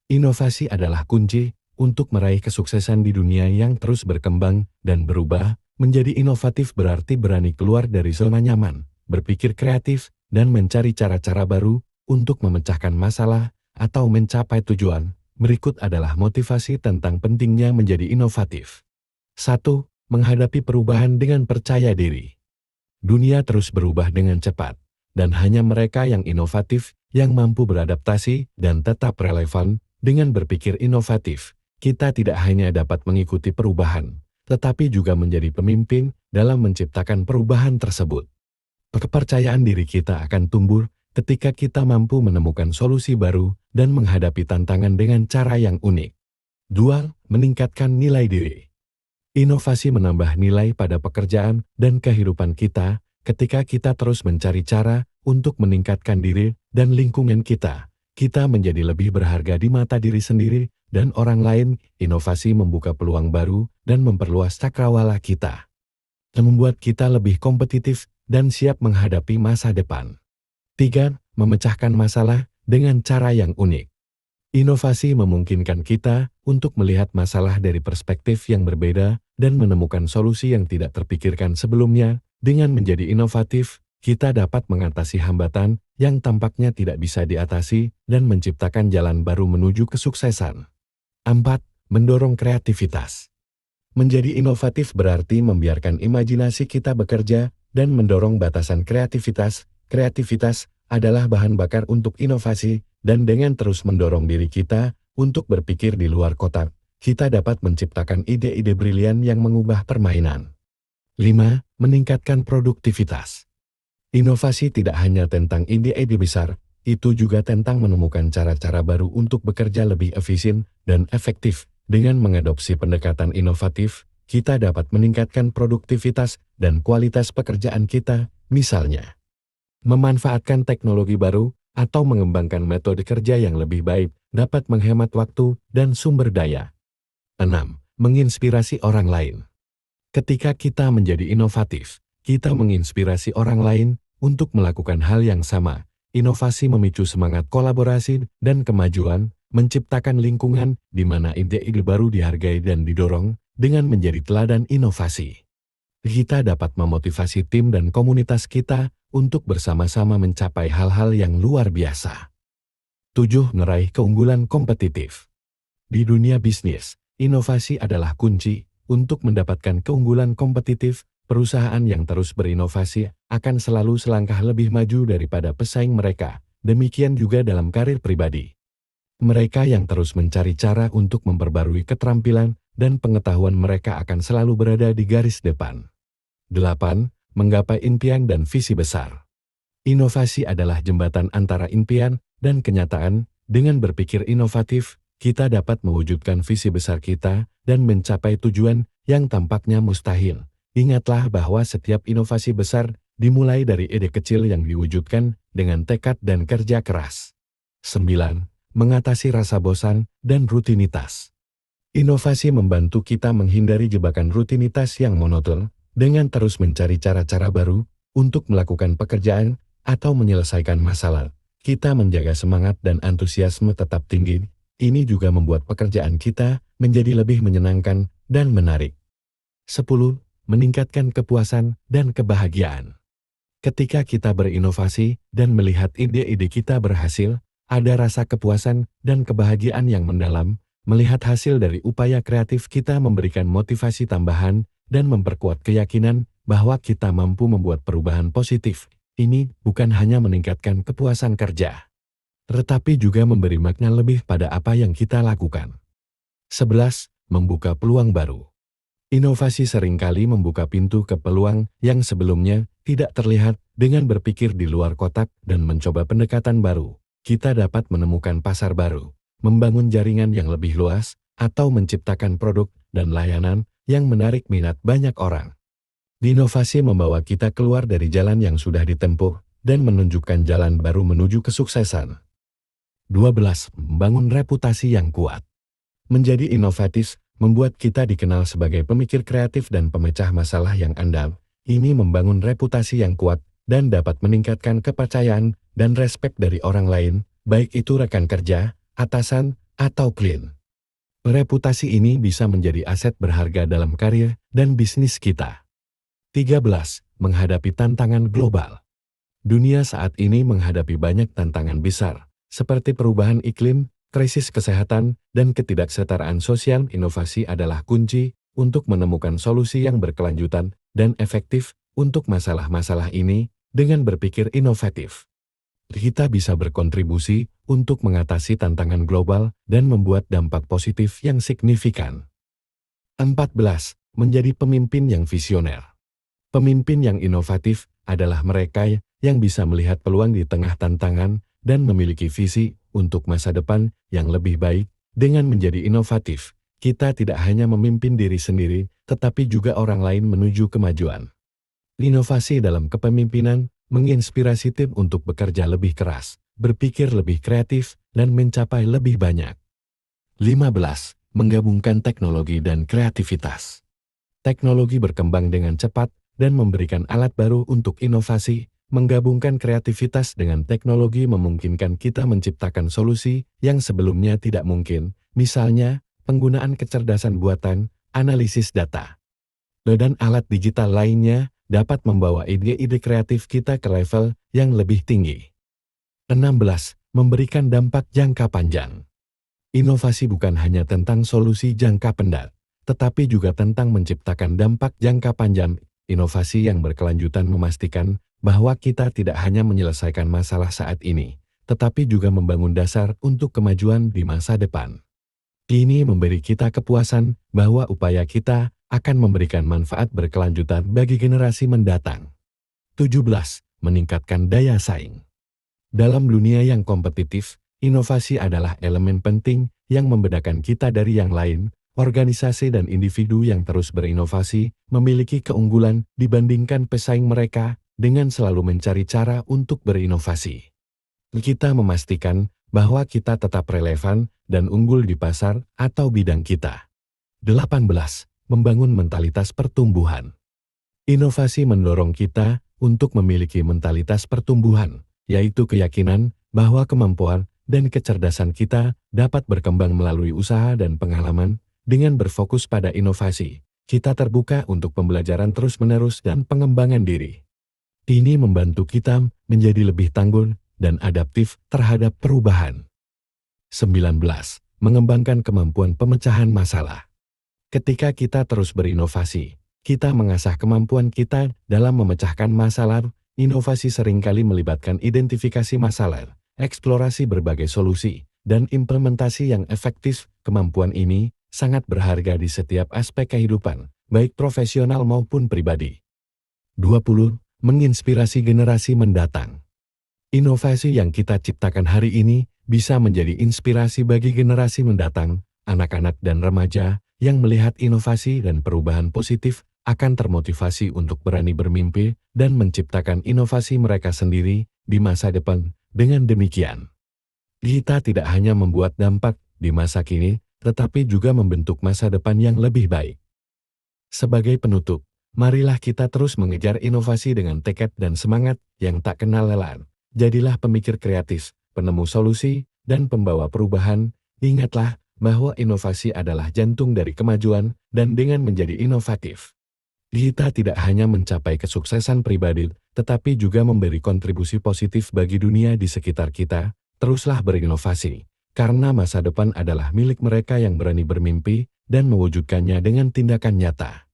Inovasi adalah kunci untuk meraih kesuksesan di dunia yang terus berkembang dan berubah. Menjadi inovatif berarti berani keluar dari zona nyaman, berpikir kreatif, dan mencari cara-cara baru untuk memecahkan masalah atau mencapai tujuan. Berikut adalah motivasi tentang pentingnya menjadi inovatif. 1. Menghadapi perubahan dengan percaya diri. Dunia terus berubah dengan cepat, dan hanya mereka yang inovatif yang mampu beradaptasi dan tetap relevan. Dengan berpikir inovatif, kita tidak hanya dapat mengikuti perubahan, tetapi juga menjadi pemimpin dalam menciptakan perubahan tersebut. Kepercayaan diri kita akan tumbuh ketika kita mampu menemukan solusi baru dan menghadapi tantangan dengan cara yang unik. 2. Meningkatkan nilai diri. Inovasi menambah nilai pada pekerjaan dan kehidupan kita ketika kita terus mencari cara untuk meningkatkan diri dan lingkungan kita. Kita menjadi lebih berharga di mata diri sendiri dan orang lain. Inovasi membuka peluang baru dan memperluas cakrawala kita, dan membuat kita lebih kompetitif dan siap menghadapi masa depan. 3. Memecahkan masalah dengan cara yang unik. Inovasi memungkinkan kita untuk melihat masalah dari perspektif yang berbeda dan menemukan solusi yang tidak terpikirkan sebelumnya. Dengan menjadi inovatif, kita dapat mengatasi hambatan yang tampaknya tidak bisa diatasi dan menciptakan jalan baru menuju kesuksesan. 4. Mendorong kreativitas. Menjadi inovatif berarti membiarkan imajinasi kita bekerja dan mendorong batasan kreativitas. Kreativitas adalah bahan bakar untuk inovasi, dan dengan terus mendorong diri kita untuk berpikir di luar kotak, kita dapat menciptakan ide-ide brilian yang mengubah permainan. 5. Meningkatkan produktivitas. Inovasi tidak hanya tentang ide-ide besar, itu juga tentang menemukan cara-cara baru untuk bekerja lebih efisien dan efektif. Dengan mengadopsi pendekatan inovatif, kita dapat meningkatkan produktivitas dan kualitas pekerjaan kita, misalnya memanfaatkan teknologi baru atau mengembangkan metode kerja yang lebih baik, dapat menghemat waktu dan sumber daya. 6. Menginspirasi orang lain. Ketika kita menjadi inovatif, kita menginspirasi orang lain untuk melakukan hal yang sama. Inovasi memicu semangat kolaborasi dan kemajuan, menciptakan lingkungan di mana ide-ide baru dihargai dan didorong. Dengan menjadi teladan inovasi, kita dapat memotivasi tim dan komunitas kita untuk bersama-sama mencapai hal-hal yang luar biasa. 7. Meraih keunggulan kompetitif. Di dunia bisnis, inovasi adalah kunci untuk mendapatkan keunggulan kompetitif. Perusahaan yang terus berinovasi akan selalu selangkah lebih maju daripada pesaing mereka. Demikian juga dalam karir pribadi. Mereka yang terus mencari cara untuk memperbarui keterampilan dan pengetahuan mereka akan selalu berada di garis depan. 8. Menggapai impian dan visi besar. Inovasi adalah jembatan antara impian dan kenyataan. Dengan berpikir inovatif, kita dapat mewujudkan visi besar kita dan mencapai tujuan yang tampaknya mustahil. Ingatlah bahwa setiap inovasi besar dimulai dari ide kecil yang diwujudkan dengan tekad dan kerja keras. 9. Mengatasi rasa bosan dan rutinitas. Inovasi membantu kita menghindari jebakan rutinitas yang monoton. Dengan terus mencari cara-cara baru untuk melakukan pekerjaan atau menyelesaikan masalah, kita menjaga semangat dan antusiasme tetap tinggi. Ini juga membuat pekerjaan kita menjadi lebih menyenangkan dan menarik. 10. Meningkatkan kepuasan dan kebahagiaan. Ketika kita berinovasi dan melihat ide-ide kita berhasil, ada rasa kepuasan dan kebahagiaan yang mendalam. Melihat hasil dari upaya kreatif kita memberikan motivasi tambahan dan memperkuat keyakinan bahwa kita mampu membuat perubahan positif. Ini bukan hanya meningkatkan kepuasan kerja, tetapi juga memberi makna lebih pada apa yang kita lakukan. 11. Membuka peluang baru. Inovasi seringkali membuka pintu ke peluang yang sebelumnya tidak terlihat. Dengan berpikir di luar kotak dan mencoba pendekatan baru, kita dapat menemukan pasar baru, membangun jaringan yang lebih luas, atau menciptakan produk dan layanan yang menarik minat banyak orang. Inovasi membawa kita keluar dari jalan yang sudah ditempuh dan menunjukkan jalan baru menuju kesuksesan. 12. Membangun reputasi yang kuat. Menjadi inovatif membuat kita dikenal sebagai pemikir kreatif dan pemecah masalah yang andal. Ini membangun reputasi yang kuat dan dapat meningkatkan kepercayaan dan respek dari orang lain, baik itu rekan kerja, atasan, atau clean. Reputasi ini bisa menjadi aset berharga dalam karir dan bisnis kita. 13. Menghadapi tantangan global. Dunia saat ini menghadapi banyak tantangan besar, seperti perubahan iklim, krisis kesehatan, dan ketidaksetaraan sosial. Inovasi adalah kunci untuk menemukan solusi yang berkelanjutan dan efektif untuk masalah-masalah ini. Dengan berpikir inovatif, kita bisa berkontribusi untuk mengatasi tantangan global dan membuat dampak positif yang signifikan. 14. Menjadi pemimpin yang visioner. Pemimpin yang inovatif adalah mereka yang bisa melihat peluang di tengah tantangan dan memiliki visi untuk masa depan yang lebih baik. Dengan menjadi inovatif, kita tidak hanya memimpin diri sendiri, tetapi juga orang lain menuju kemajuan. Inovasi dalam kepemimpinan menginspirasi tim untuk bekerja lebih keras, berpikir lebih kreatif, dan mencapai lebih banyak. 15. Menggabungkan teknologi dan kreativitas. Teknologi berkembang dengan cepat dan memberikan alat baru untuk inovasi. Menggabungkan kreativitas dengan teknologi memungkinkan kita menciptakan solusi yang sebelumnya tidak mungkin, misalnya penggunaan kecerdasan buatan, analisis data, dan alat digital lainnya dapat membawa ide-ide kreatif kita ke level yang lebih tinggi. 16. Memberikan dampak jangka panjang. Inovasi bukan hanya tentang solusi jangka pendek, tetapi juga tentang menciptakan dampak jangka panjang. Inovasi yang berkelanjutan memastikan bahwa kita tidak hanya menyelesaikan masalah saat ini, tetapi juga membangun dasar untuk kemajuan di masa depan. Ini memberi kita kepuasan bahwa upaya kita akan memberikan manfaat berkelanjutan bagi generasi mendatang. 17. Meningkatkan daya saing. Dalam dunia yang kompetitif, inovasi adalah elemen penting yang membedakan kita dari yang lain. Organisasi dan individu yang terus berinovasi memiliki keunggulan dibandingkan pesaing mereka dengan selalu mencari cara untuk berinovasi. Kita memastikan bahwa kita tetap relevan dan unggul di pasar atau bidang kita. 18. Membangun mentalitas pertumbuhan. Inovasi mendorong kita untuk memiliki mentalitas pertumbuhan, yaitu keyakinan bahwa kemampuan dan kecerdasan kita dapat berkembang melalui usaha dan pengalaman. Dengan berfokus pada inovasi, kita terbuka untuk pembelajaran terus-menerus dan pengembangan diri. Ini membantu kita menjadi lebih tangguh dan adaptif terhadap perubahan. 19. Mengembangkan kemampuan pemecahan masalah. Ketika kita terus berinovasi, kita mengasah kemampuan kita dalam memecahkan masalah. Inovasi seringkali melibatkan identifikasi masalah, eksplorasi berbagai solusi, dan implementasi yang efektif. Kemampuan ini sangat berharga di setiap aspek kehidupan, baik profesional maupun pribadi. 20. Menginspirasi generasi mendatang. Inovasi yang kita ciptakan hari ini bisa menjadi inspirasi bagi generasi mendatang. Anak-anak dan remaja yang melihat inovasi dan perubahan positif akan termotivasi untuk berani bermimpi dan menciptakan inovasi mereka sendiri di masa depan. Dengan demikian, kita tidak hanya membuat dampak di masa kini, tetapi juga membentuk masa depan yang lebih baik. Sebagai penutup, marilah kita terus mengejar inovasi dengan tekad dan semangat yang tak kenal lelah. Jadilah pemikir kreatif, penemu solusi, dan pembawa perubahan. Ingatlah bahwa inovasi adalah jantung dari kemajuan, dan dengan menjadi inovatif, kita tidak hanya mencapai kesuksesan pribadi, tetapi juga memberi kontribusi positif bagi dunia di sekitar kita. Teruslah berinovasi, karena masa depan adalah milik mereka yang berani bermimpi dan mewujudkannya dengan tindakan nyata.